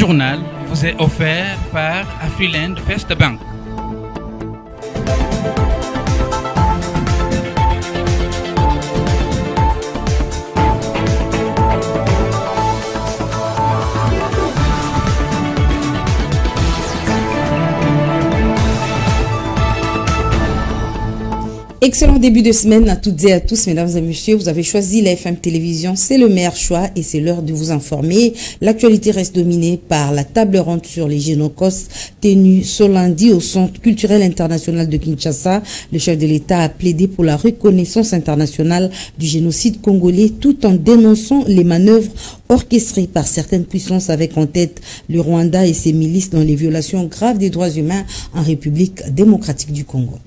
journal vous est offert par Afriland First Bank. Excellent début de semaine à toutes et à tous, mesdames et messieurs. Vous avez choisi la FM Télévision, c'est le meilleur choix et c'est l'heure de vous informer. L'actualité reste dominée par la table ronde sur les génocostes tenue ce lundi au Centre culturel international de Kinshasa. Le chef de l'État a plaidé pour la reconnaissance internationale du génocide congolais tout en dénonçant les manœuvres orchestrées par certaines puissances avec en tête le Rwanda et ses milices dans les violations graves des droits humains en République démocratique du Congo.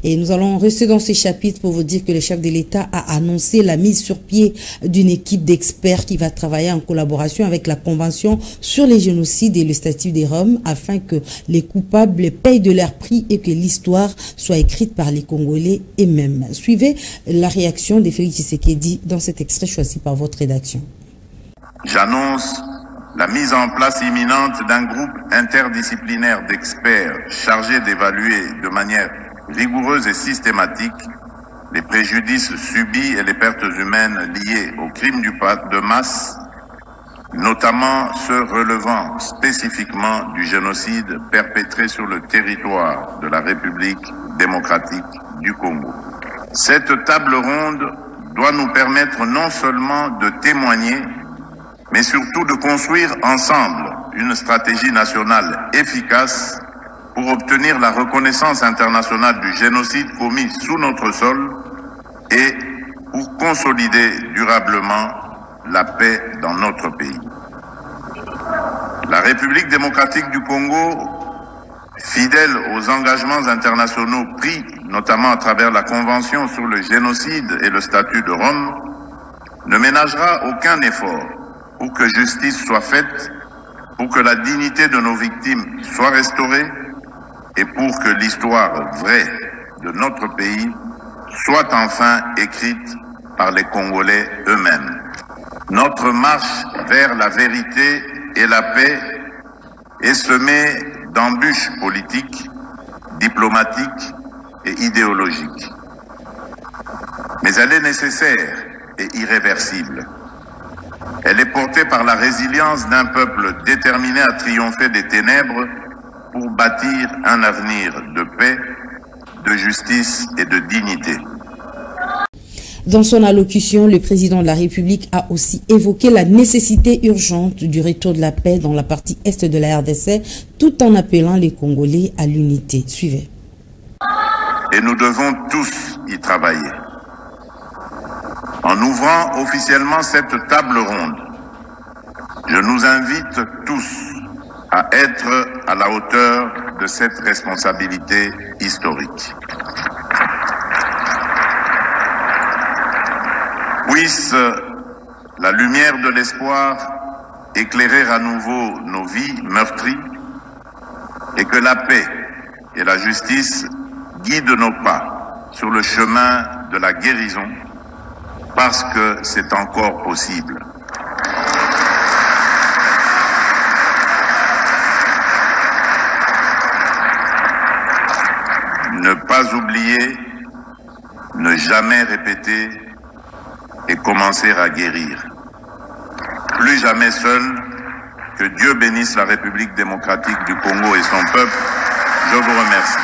Et nous allons rester dans ces chapitres pour vous dire que le chef de l'État a annoncé la mise sur pied d'une équipe d'experts qui va travailler en collaboration avec la Convention sur les génocides et le statut des Roms afin que les coupables payent de leur prix et que l'histoire soit écrite par les Congolais eux-mêmes. Suivez la réaction de Félix Tshisekedi dans cet extrait choisi par votre rédaction. J'annonce la mise en place imminente d'un groupe interdisciplinaire d'experts chargés d'évaluer de manière rigoureuse et systématique les préjudices subis et les pertes humaines liées aux crimes de masse, notamment ceux relevant spécifiquement du génocide perpétré sur le territoire de la République démocratique du Congo. Cette table ronde doit nous permettre non seulement de témoigner, mais surtout de construire ensemble une stratégie nationale efficace pour obtenir la reconnaissance internationale du génocide commis sous notre sol et pour consolider durablement la paix dans notre pays. La République démocratique du Congo, fidèle aux engagements internationaux pris, notamment à travers la Convention sur le génocide et le statut de Rome, ne ménagera aucun effort pour que justice soit faite, pour que la dignité de nos victimes soit restaurée, et pour que l'histoire vraie de notre pays soit enfin écrite par les Congolais eux-mêmes. Notre marche vers la vérité et la paix est semée d'embûches politiques, diplomatiques et idéologiques. Mais elle est nécessaire et irréversible. Elle est portée par la résilience d'un peuple déterminé à triompher des ténèbres pour bâtir un avenir de paix, de justice et de dignité. Dans son allocution, le président de la République a aussi évoqué la nécessité urgente du retour de la paix dans la partie est de la RDC, tout en appelant les Congolais à l'unité. Suivez. Et nous devons tous y travailler. En ouvrant officiellement cette table ronde, je nous invite tous à être à la hauteur de cette responsabilité historique. Puisse la lumière de l'espoir éclairer à nouveau nos vies meurtries et que la paix et la justice guident nos pas sur le chemin de la guérison parce que c'est encore possible. Ne pas oublier, ne jamais répéter et commencer à guérir. Plus jamais seul, que Dieu bénisse la République démocratique du Congo et son peuple. Je vous remercie.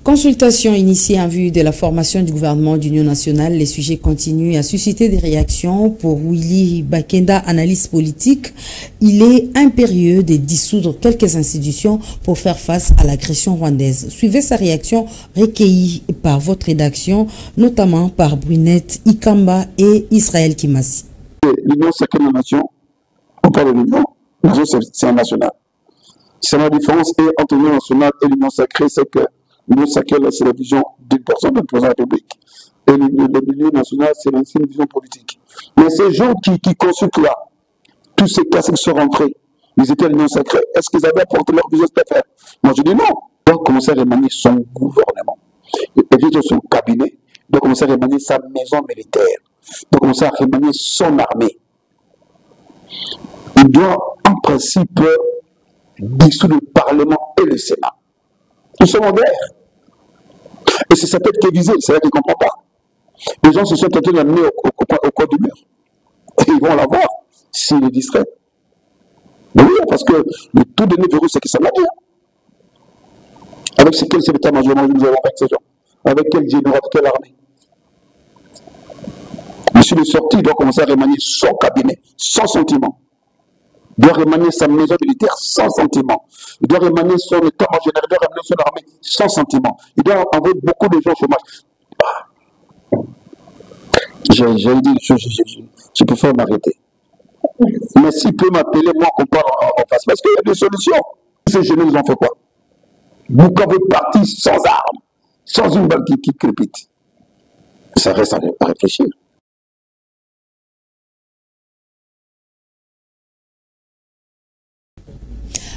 Consultation initiée en vue de la formation du gouvernement d'union nationale. Les sujets continuent à susciter des réactions. Pour Willy Bakenda, analyste politique, il est impérieux de dissoudre quelques institutions pour faire face à l'agression rwandaise. Suivez sa réaction recueillie par votre rédaction, notamment par Brunette Ikamba et Israël Kimasi. L'union, c'est quelle nation? On parle de l'union. L'union, c'est un national. C'est la différence entre l'union nationale et l'union sacrée, c'est que l'union sacrée, c'est la vision d'une personne, d'un président de la République. Et l'union nationale, c'est l'ancienne vision politique. Mais ces gens qui consultent là, tous ces cas qui sont rentrés, ils étaient à l'union sacrée. Est-ce qu'ils avaient apporté leur vision cette affaire? Moi, je dis non. Il doit commencer à remanier son gouvernement. Et puis, son cabinet, il doit commencer à remanier sa maison militaire. Il doit commencer à remanier son armée. il doit en principe dissoudre le Parlement et le Sénat. Nous sommes en guerre. Et c'est sa tête qui est visée, c'est là qu'il ne comprend pas. Les gens se sont tentés de l'amener au coin du mur. Et ils vont l'avoir s'il est distrait. Mais oui, parce que le tout dernier virus, c'est qu'il s'en a dit. Avec quel état-major nous avons avec ces gens? Avec quel général, quelle armée? Monsieur le sorti, il doit commencer à remanier son cabinet, sans sentiment. Il doit remanier sa maison militaire sans sentiment. Il doit remanier son état-major, il doit remanier son armée sans sentiment. Il doit envoyer beaucoup de gens au chômage. J'ai dit, je préfère m'arrêter. Mais s'il peut m'appeler, moi, qu'on parle en face. Parce qu'il y a des solutions. Ces jeunes, ils ont fait quoi? Bukavu est parti sans armes, sans une balle qui crépite. Ça reste à réfléchir.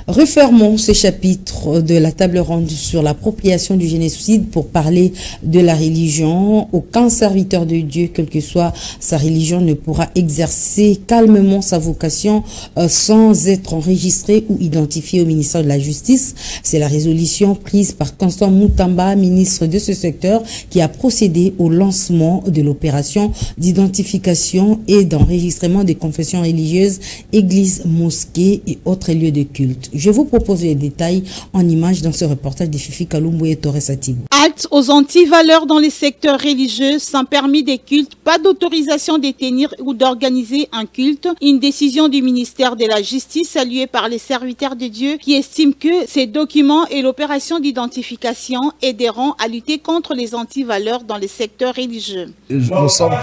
Refermons ce chapitre de la table ronde sur l'appropriation du génocide pour parler de la religion. Aucun serviteur de Dieu, quelle que soit sa religion, ne pourra exercer calmement sa vocation sans être enregistré ou identifié au ministère de la Justice. C'est la résolution prise par Constant Mutamba, ministre de ce secteur, qui a procédé au lancement de l'opération d'identification et d'enregistrement des confessions religieuses, églises, mosquées et autres lieux de culte. Je vous propose les détails en images dans ce reportage de Fifi Kalumbo et Torres Atibou. Halte aux anti-valeurs dans les secteurs religieux, sans permis de culte, pas d'autorisation de tenir ou d'organiser un culte. Une décision du ministère de la Justice saluée par les serviteurs de Dieu qui estiment que ces documents et l'opération d'identification aideront à lutter contre les anti-valeurs dans les secteurs religieux. Nous sommes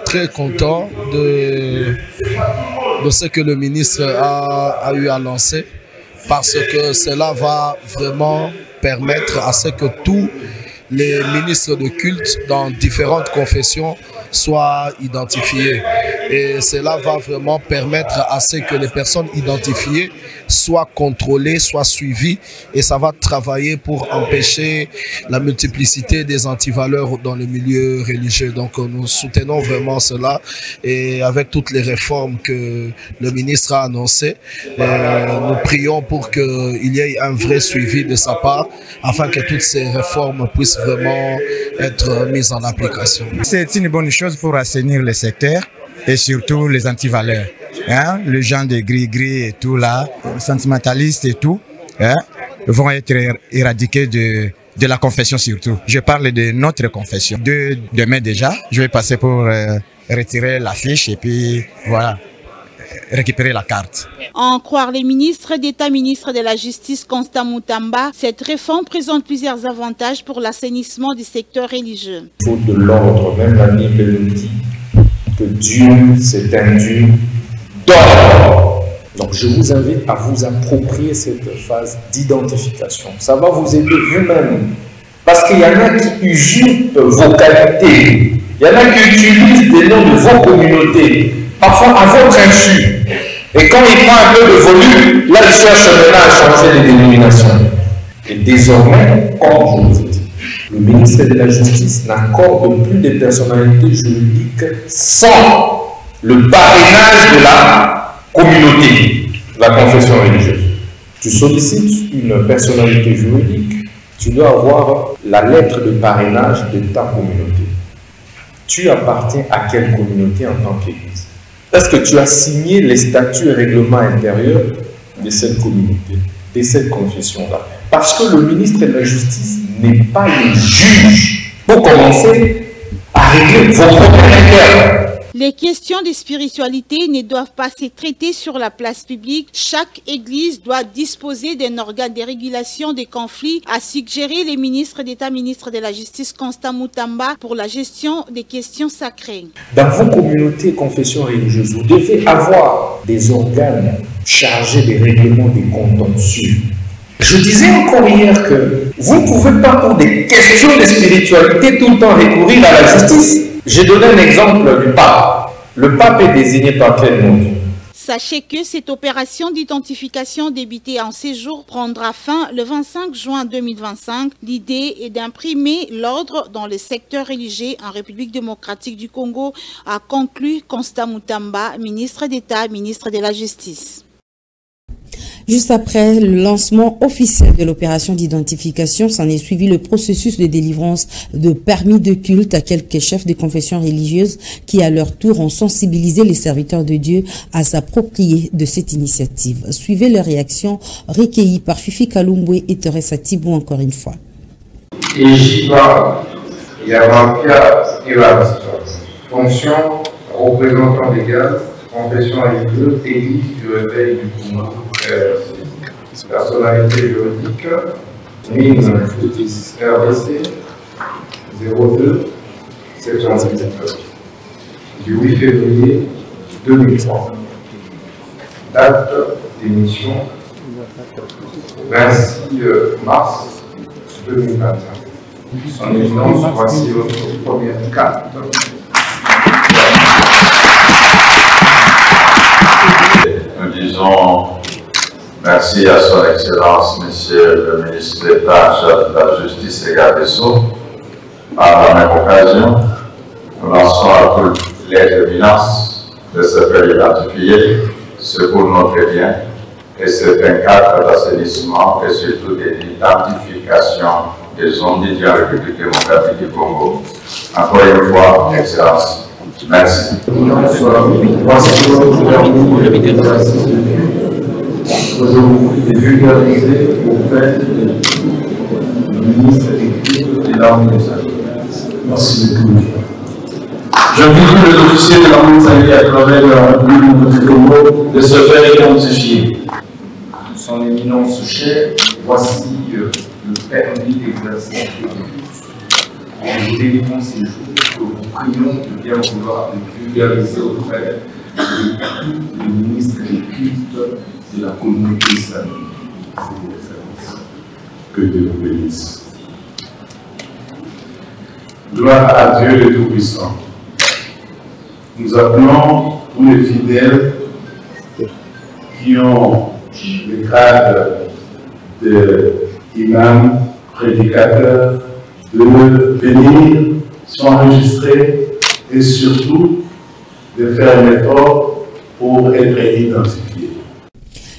très contents de ce que le ministre a eu à lancer, parce que cela va vraiment permettre à ce que tous les ministres de culte dans différentes confessions soient identifiés. Et cela va vraiment permettre à ce que les personnes identifiées soient contrôlées, soient suivies, et ça va travailler pour empêcher la multiplicité des antivaleurs dans le milieu religieux. Donc nous soutenons vraiment cela, et avec toutes les réformes que le ministre a annoncées, nous prions pour qu'il y ait un vrai suivi de sa part, afin que toutes ces réformes puissent vraiment être mises en application. C'est une bonne chose pour assainir le secteur et surtout les antivaleurs. Hein? Les gens de gris-gris et tout là, sentimentalistes et tout, hein, vont être éradiqués de la confession surtout. Je parle de notre confession. Demain déjà, je vais passer pour retirer la fiche et puis voilà, récupérer la carte. En croire les ministres d'État, ministre de la Justice, Constant Mutamba, cette réforme présente plusieurs avantages pour l'assainissement du secteur religieux. Il faut de l'ordre, même la Bible nous dit que Dieu, c'est un Dieu d'ordre. Donc je vous invite à vous approprier cette phase d'identification. Ça va vous aider vous-même. Parce qu'il y en a qui usurpent vos qualités. Il y en a qui utilisent des noms de vos communautés, parfois à votre insu. Et quand il prend un peu de volume, là il cherche maintenant à changer les dénominations. Et désormais, comme je vous ai dit, le ministère de la Justice n'accorde plus de personnalités juridiques sans le parrainage de la communauté, la confession religieuse. Tu sollicites une personnalité juridique, tu dois avoir la lettre de parrainage de ta communauté. Tu appartiens à quelle communauté en tant qu'Église? Est-ce que tu as signé les statuts et règlements intérieurs de cette communauté, de cette confession-là? Parce que le ministre de la Justice n'est pas le juge pour commencer à régler vos problèmes internes. Les questions de spiritualité ne doivent pas se traiter sur la place publique. Chaque église doit disposer d'un organe de régulation des conflits, a suggéré les ministres d'État, ministre de la Justice, Constant Mutamba, pour la gestion des questions sacrées. Dans vos communautés et confessions religieuses, vous devez avoir des organes chargés des règlements des contentieux. Je disais encore hier que vous ne pouvez pas, pour des questions de spiritualité, tout le temps recourir à la justice. J'ai donné un exemple du pape. Le pape est désigné par quel nom? Sachez que cette opération d'identification débutée en séjour prendra fin le 25 juin 2025. L'idée est d'imprimer l'ordre dans le secteur religieux en République démocratique du Congo, a conclu Constant Mutamba, ministre d'État, ministre de la Justice. Juste après le lancement officiel de l'opération d'identification, s'en est suivi le processus de délivrance de permis de culte à quelques chefs de confession religieuse qui, à leur tour, ont sensibilisé les serviteurs de Dieu à s'approprier de cette initiative. Suivez leur réaction recueillie par Fifi Kalumbwe et Teresa Tibou encore une fois. Fonction représentant légal, confession religieuse, église du réveil du Congo. Personnalité juridique, mine justice RDC 02 717 du 8 février 2003. Date d'émission 26 mars 2021. Son éminence, voici votre première carte. Nous disons merci à son Excellence, Monsieur le ministre d'État, chef de la Justice et garde des Sceaux. Par la même occasion, nous lançons à toutes les éminences de se faire identifier, c'est pour notre bien, et c'est un cadre d'assainissement et surtout d'identification des zones dédiées à la République démocratique du Congo. Encore une fois, Excellence, merci. Aujourd'hui, est vulgarisé auprès du ministre de l'armée de Sahel. Merci beaucoup. J'invite les officiers de l'armée de Sahel à travers la République du Congo de se faire identifier. Son éminence chère, voici le permis d'exercice de culte. Nous délivrons ces jours que nous prions de bien vouloir le vulgariser auprès du ministre des cultes de la communauté islamique. Que Dieu vous bénisse. Gloire à Dieu le Tout-Puissant. Nous appelons tous les fidèles qui ont le grade d'imam, prédicateur, de venir s'enregistrer et surtout de faire un effort pour être identifiés.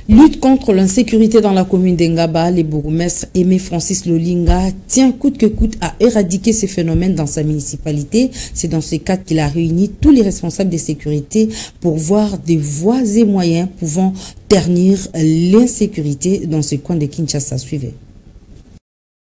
Lutte contre l'insécurité dans la commune d'Engaba, le bourgmestre Aimé Francis Lolinga tient coûte que coûte à éradiquer ces phénomènes dans sa municipalité. C'est dans ce cadre qu'il a réuni tous les responsables de sécurité pour voir des voies et moyens pouvant ternir l'insécurité dans ce coin de Kinshasa. Suivez.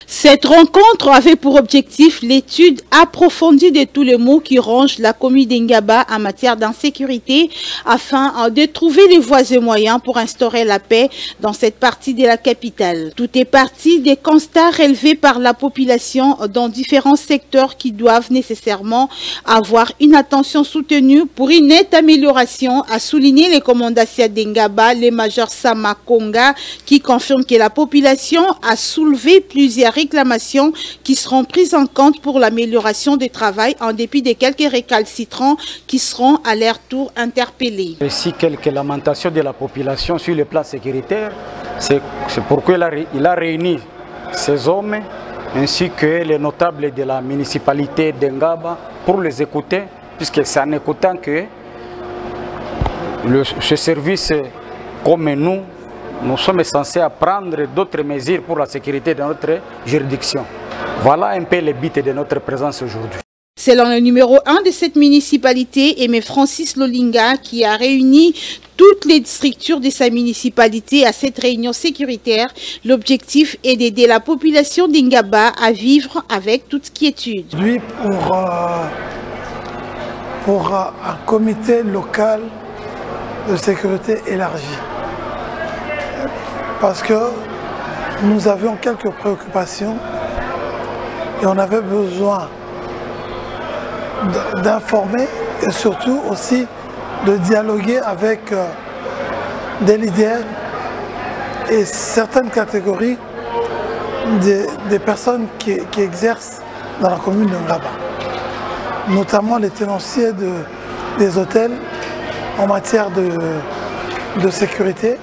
Cette rencontre avait pour objectif l'étude approfondie de tous les maux qui rongent la commune d'Engaba en matière d'insécurité afin de trouver les voies et moyens pour instaurer la paix dans cette partie de la capitale. Tout est parti des constats relevés par la population dans différents secteurs qui doivent nécessairement avoir une attention soutenue pour une nette amélioration, a souligné les commandants d'Engaba, le major Sama Konga, qui confirme que la population a soulevé plusieurs réclamations qui seront prises en compte pour l'amélioration du travail en dépit de quelques récalcitrants qui seront à leur tour interpellés. Aussi quelques lamentations de la population sur le plan sécuritaire, c'est pourquoi il a réuni ces hommes ainsi que les notables de la municipalité d'Engaba pour les écouter, puisque c'est en écoutant que ce service comme nous sommes censés prendre d'autres mesures pour la sécurité de notre juridiction. Voilà un peu le but de notre présence aujourd'hui. Selon le numéro 1 de cette municipalité, Aimé Francis Lolinga, qui a réuni toutes les structures de sa municipalité à cette réunion sécuritaire, l'objectif est d'aider la population d'Engaba à vivre avec toute quiétude. Lui, pour un comité local de sécurité élargi. Parce que nous avions quelques préoccupations et on avait besoin d'informer et surtout aussi de dialoguer avec des leaders et certaines catégories des personnes qui exercent dans la commune de Ngaba, notamment les tenanciers des hôtels en matière de sécurité.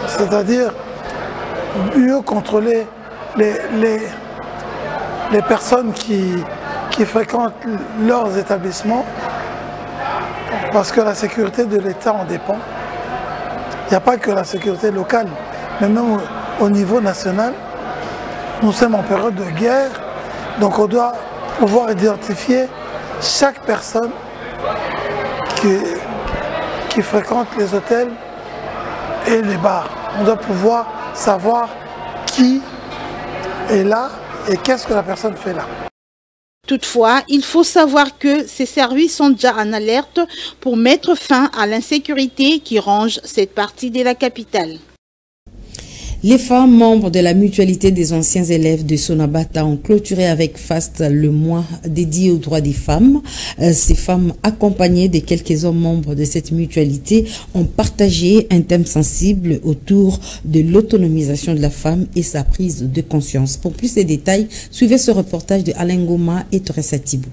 C'est-à-dire mieux contrôler les personnes qui fréquentent leurs établissements, parce que la sécurité de l'État en dépend. il n'y a pas que la sécurité locale, mais même au niveau national, nous sommes en période de guerre, donc on doit pouvoir identifier chaque personne qui fréquente les hôtels et les bars. On doit pouvoir savoir qui est là et qu'est-ce que la personne fait là. Toutefois, il faut savoir que ces services sont déjà en alerte pour mettre fin à l'insécurité qui ronge cette partie de la capitale. Les femmes membres de la mutualité des anciens élèves de Sonabata ont clôturé avec faste le mois dédié aux droits des femmes. Ces femmes, accompagnées de quelques hommes membres de cette mutualité, ont partagé un thème sensible autour de l'autonomisation de la femme et sa prise de conscience. Pour plus de détails, suivez ce reportage de Alain Goma et Teresa Thibou.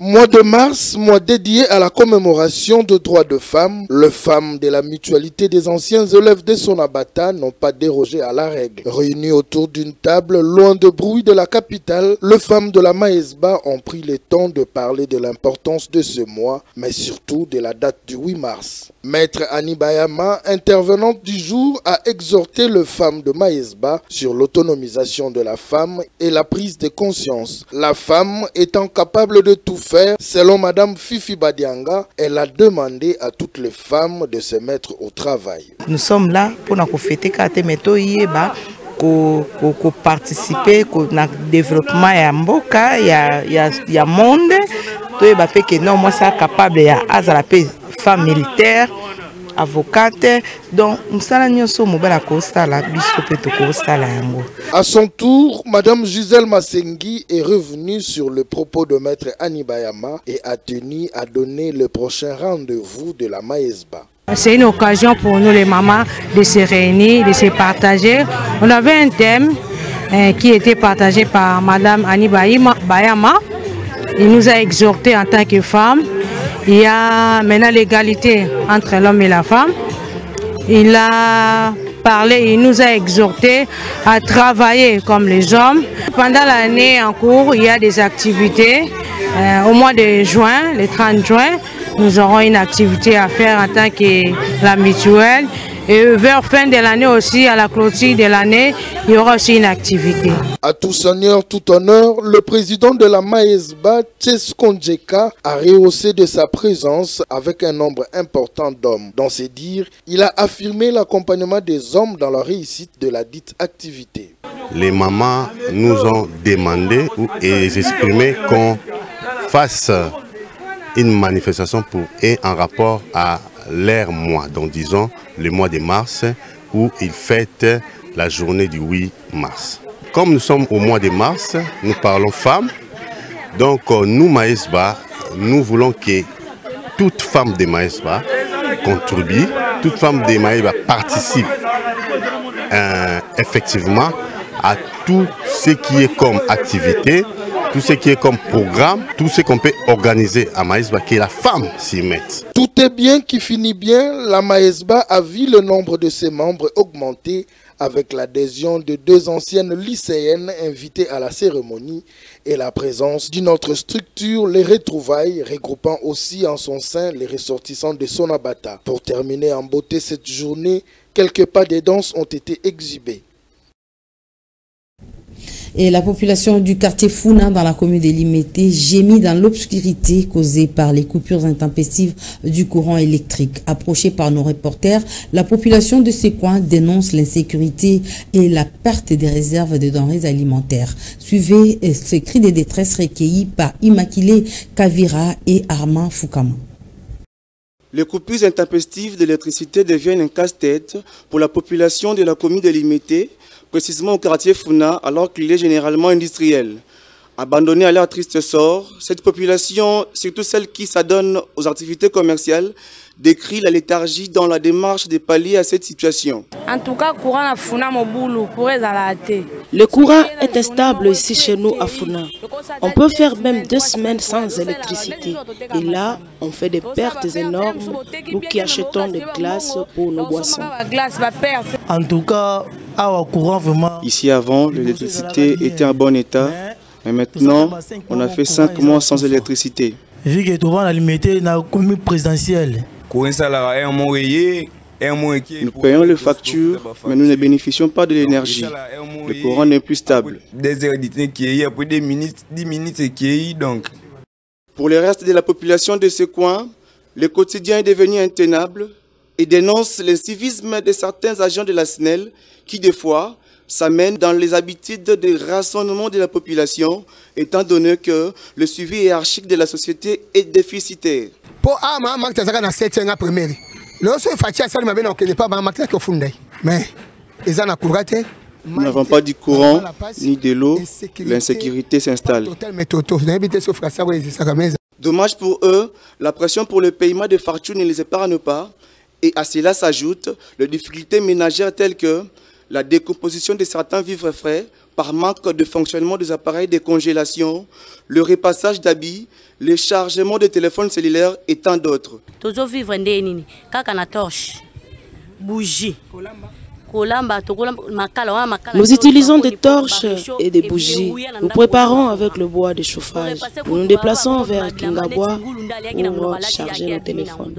Mois de mars, mois dédié à la commémoration des droits de femmes, les femmes de la mutualité des anciens élèves de Sonabata n'ont pas dérogé à la règle. Réunies autour d'une table, loin de bruit de la capitale, les femmes de la Maesba ont pris le temps de parler de l'importance de ce mois, mais surtout de la date du 8 mars. Maître Annie Bayama, intervenante du jour, a exhorté les femmes de Maesba sur l'autonomisation de la femme et la prise de conscience. La femme étant capable de tout faire, selon Madame Fifi Badianga, elle a demandé à toutes les femmes de se mettre au travail. Nous sommes là pour nous fêter pour participer au développement et mboka ya monde to ba que non moi ça capable ya azala pe femme militaire avocate donc musala nyonso mobala ko sala biso pe to ko sala yango. À son tour, Madame Gisèle Massengi est revenue sur le propos de Maître Annie Bayama et a tenu à donner le prochain rendez-vous de la Maesba. C'est une occasion pour nous les mamans de se réunir, de se partager. On avait un thème qui était partagé par Madame Annie Bayama. Il nous a exhortés en tant que femmes. Il y a maintenant l'égalité entre l'homme et la femme. Il a parlé, il nous a exhortés à travailler comme les hommes. Pendant l'année en cours, il y a des activités. Au mois de juin, le 30 juin, nous aurons une activité à faire en tant que la mutuelle. Et vers fin de l'année aussi, à la clôture de l'année, il y aura aussi une activité. À tout seigneur, tout honneur, le président de la Maesba, Tcheskonjeka, a rehaussé de sa présence avec un nombre important d'hommes. Dans ses dires, il a affirmé l'accompagnement des hommes dans la réussite de la dite activité. Les mamans nous ont demandé et exprimé qu'on fasse une manifestation en rapport à leur mois, donc disons le mois de mars, où ils fêtent la journée du 8 mars. Comme nous sommes au mois de mars, nous parlons femmes, donc nous Maesba, nous voulons que toute femme de Maesba contribue, toute femme de Maesba participe effectivement à tout ce qui est comme activité, tout ce qui est comme programme, tout ce qu'on peut organiser à Maesba, que la femme s'y mette. Tout est bien qui finit bien. La Maesba a vu le nombre de ses membres augmenter avec l'adhésion de 2 anciennes lycéennes invitées à la cérémonie et la présence d'une autre structure, les retrouvailles, regroupant aussi en son sein les ressortissants de Sonabata. Pour terminer en beauté cette journée, quelques pas de danse ont été exhibés. Et la population du quartier Founa dans la commune de Limete gémit dans l'obscurité causée par les coupures intempestives du courant électrique. Approchée par nos reporters, la population de ces coins dénonce l'insécurité et la perte des réserves de denrées alimentaires. Suivez ce cri de détresse recueilli par Immaculée Kavira et Armand Foukama. Les coupures intempestives d'électricité deviennent un casse-tête pour la population de la commune de Limete, précisément au quartier Founa, alors qu'il est généralement industriel. Abandonnée à leur triste sort, cette population, surtout celle qui s'adonne aux activités commerciales, décrit la léthargie dans la démarche de pallier à cette situation. En tout cas, le courant est instable ici chez nous à Founa. On peut faire même 2 semaines sans électricité. Et là, on fait des pertes énormes, nous qui achetons des glaces pour nos boissons. En tout cas, ici avant, l'électricité était en bon état, mais maintenant, on a fait 5 mois sans électricité. Vu que tout le monde a limité dans la commune présidentielle. Nous payons les factures, mais nous ne bénéficions pas de l'énergie. Le courant n'est plus stable. Pour le reste de la population de ce coin, le quotidien est devenu intenable et dénonce l'incivisme de certains agents de la SNEL qui, des fois, s'amènent dans les habitudes de rationnement de la population, étant donné que le suivi hiérarchique de la société est déficitaire. Nous n'avons pas du courant ni de l'eau, l'insécurité s'installe. Dommage pour eux, la pression pour le paiement des factures ne les épargne pas. Et à cela s'ajoutent les difficultés ménagères telles que la décomposition de certains vivres frais par manque de fonctionnement des appareils de congélation, le repassage d'habits, le chargement de téléphones cellulaires et tant d'autres. Nous utilisons des torches et des bougies. Nous préparons avec le bois de chauffage. Nous nous déplaçons vers Kingabois pour charger nos téléphones.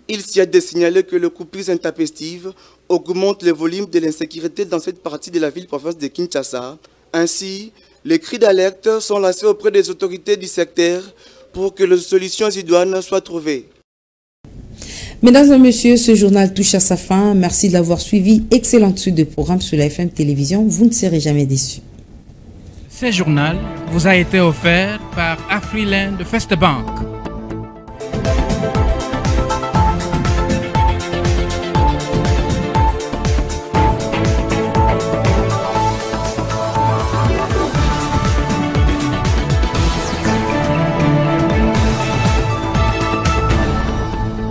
Il s'y a de signaler que le coupure intempestive augmente le volume de l'insécurité dans cette partie de la ville-province de Kinshasa. Ainsi, les cris d'alerte sont lancés auprès des autorités du secteur pour que les solutions idoines soient trouvées. Mesdames et messieurs, ce journal touche à sa fin. Merci de l'avoir suivi. Excellente suite de programmes sur la FM Télévision. Vous ne serez jamais déçus. Ce journal vous a été offert par Afriland First Bank.